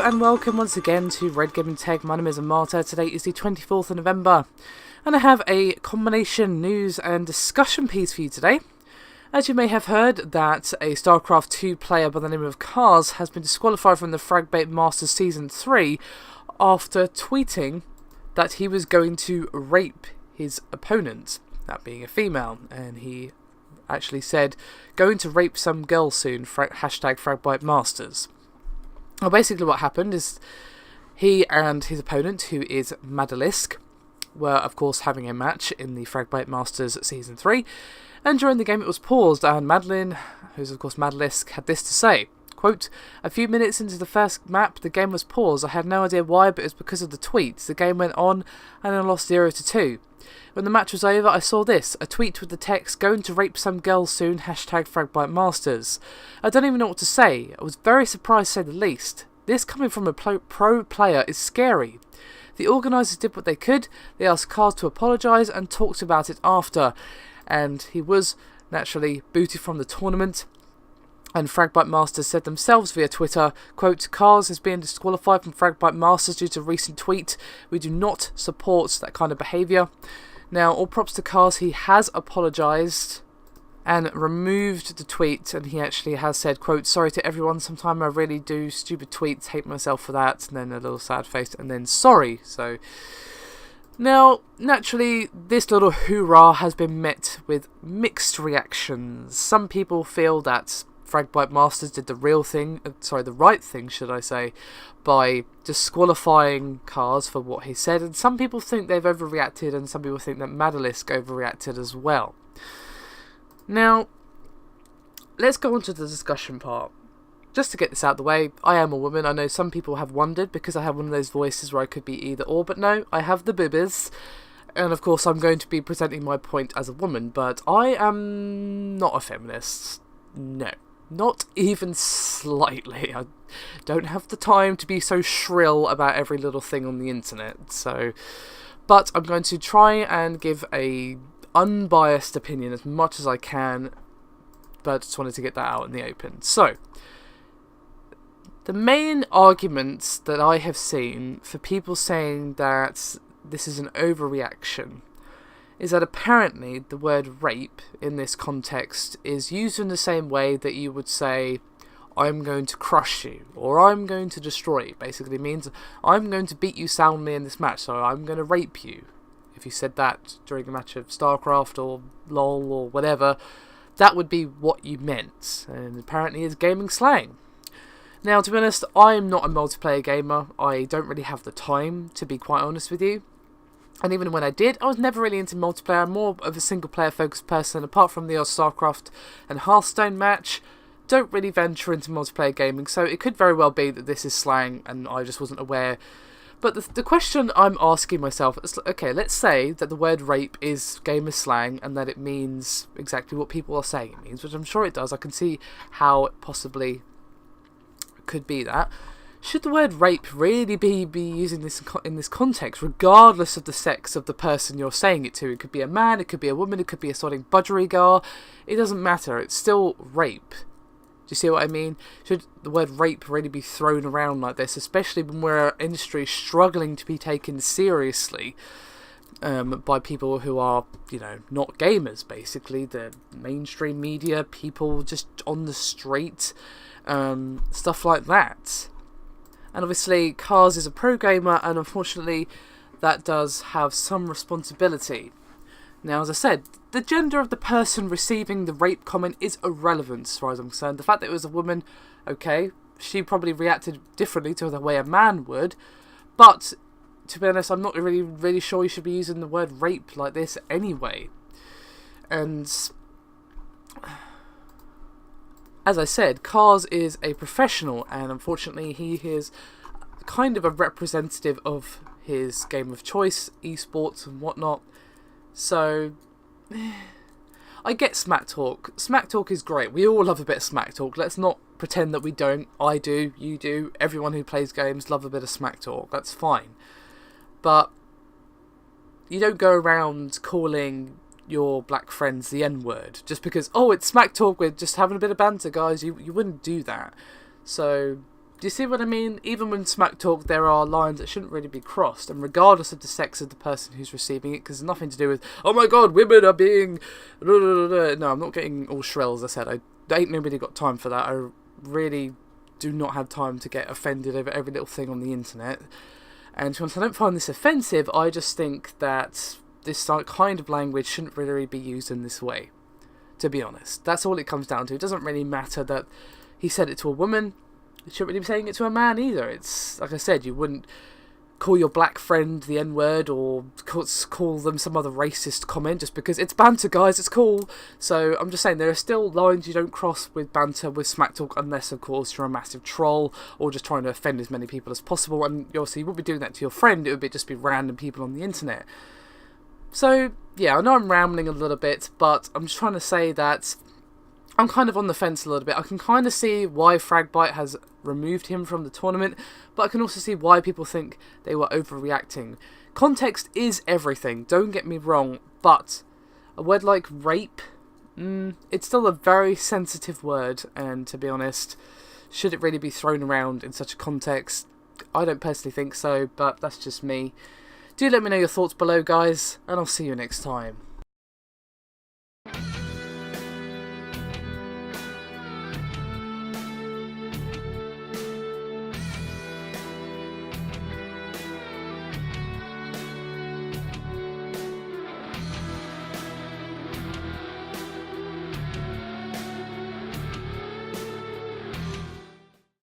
and welcome once again to Red Gaming Tech. My name is Marta. Today is the 24th of November and I have a combination news and discussion piece for you today. As you may have heard, that a Starcraft 2 player by the name of Cars has been disqualified from the Fragbait Masters Season 3 after tweeting that he was going to rape his opponent, that being a female, and he actually said, going to rape some girl soon, hashtag Fragbait Masters. Well, basically what happened is he and his opponent, who is Madalisk, were of course having a match in the Fragbait Masters Season 3, and during the game it was paused, and Madeline, who's of course Madalisk, had this to say, quote, "A few minutes into the first map, the game was paused. I had no idea why, but it was because of the tweets. The game went on, and I lost 0-2. When the match was over, I saw this, a tweet with the text, going to rape some girls soon, hashtag Fragbait Masters. I don't even know what to say. I was very surprised to say the least. This coming from a pro player is scary. The organisers did what they could. They asked Cars to apologise and talked about it after. And he was naturally booted from the tournament. And Fragbait Masters said themselves via Twitter, quote, Cars is being disqualified from Fragbait Masters due to a recent tweet. We do not support that kind of behaviour. Now, all props to Cars, he has apologised and removed the tweet, and he actually has said, quote, sorry to everyone, sometimes I really do stupid tweets, hate myself for that, and then a little sad face, and then sorry. So, now, naturally, this little hoorah has been met with mixed reactions. Some people feel that Fragbait Masters did the right thing, should I say, by disqualifying Cars for what he said, and some people think they've overreacted, and some people think that Madalisk overreacted as well. Now, let's go on to the discussion part. Just to get this out of the way, I am a woman. I know some people have wondered, because I have one of those voices where I could be either or, but no, I have the boobies, and of course I'm going to be presenting my point as a woman, but I am not a feminist. No. Not even slightly. I don't have the time to be so shrill about every little thing on the internet. But I'm going to try and give a unbiased opinion as much as I can. But I just wanted to get that out in the open. So, the main arguments that I have seen for people saying that this is an overreaction is that apparently the word rape in this context is used in the same way that you would say, I'm going to crush you, or I'm going to destroy you. Basically means, I'm going to beat you soundly in this match, so I'm going to rape you. If you said that during a match of Starcraft or LOL or whatever, that would be what you meant, and apparently is gaming slang. Now, to be honest, I'm not a multiplayer gamer. I don't really have the time, to be quite honest with you. And even when I did, I was never really into multiplayer. I'm more of a single-player focused person. Apart from the Starcraft and Hearthstone match, don't really venture into multiplayer gaming. So it could very well be that this is slang and I just wasn't aware. But the question I'm asking myself is, okay, let's say that the word rape is gamer slang and that it means exactly what people are saying it means, which I'm sure it does. I can see how it possibly could be that. Should the word rape really be using this in this context, regardless of the sex of the person you're saying it to? It could be a man, it could be a woman, it could be a sodding budgerigar. It doesn't matter. It's still rape. Do you see what I mean? Should the word rape really be thrown around like this, especially when we're an industry struggling to be taken seriously by people who are, not gamers, basically. The mainstream media, people just on the street, stuff like that. And obviously, Cars is a pro gamer, and unfortunately, that does have some responsibility. Now, as I said, the gender of the person receiving the rape comment is irrelevant, as far as I'm concerned. The fact that it was a woman, okay, she probably reacted differently to the way a man would, but, to be honest, I'm not really sure you should be using the word rape like this anyway. And as I said, Cars is a professional, and unfortunately he is kind of a representative of his game of choice, esports and whatnot. So, I get smack talk. Smack talk is great. We all love a bit of smack talk. Let's not pretend that we don't. I do, you do, everyone who plays games love a bit of smack talk. That's fine. But you don't go around calling your black friends the N-word just because, oh, it's smack talk, we're just having a bit of banter, guys. You wouldn't do that. So Do you see what I mean? Even when smack talk, there are lines that shouldn't really be crossed, and regardless of the sex of the person who's receiving it, because it's nothing to do with, oh my god, women are being... No, I'm not getting all shrill, as I said. Ain't nobody got time for that. I really do not have time to get offended over every little thing on the internet. And to be honest, I don't find this offensive, I just think that this kind of language shouldn't really be used in this way, to be honest. That's all it comes down to. It doesn't really matter that he said it to a woman. You shouldn't really be saying it to a man either. It's, like I said, you wouldn't call your black friend the N-word or call them some other racist comment just because it's banter, guys, it's cool. So I'm just saying there are still lines you don't cross with banter, with smack talk, unless, of course, you're a massive troll or just trying to offend as many people as possible. And obviously you wouldn't be doing that to your friend, it would just be random people on the internet. So, yeah, I know I'm rambling a little bit, but I'm just trying to say that I'm kind of on the fence a little bit. I can kind of see why Fragbite has removed him from the tournament, but I can also see why people think they were overreacting. Context is everything, don't get me wrong, but a word like rape, it's still a very sensitive word, and to be honest, should it really be thrown around in such a context? I don't personally think so, but that's just me. Do let me know your thoughts below, guys, and I'll see you next time.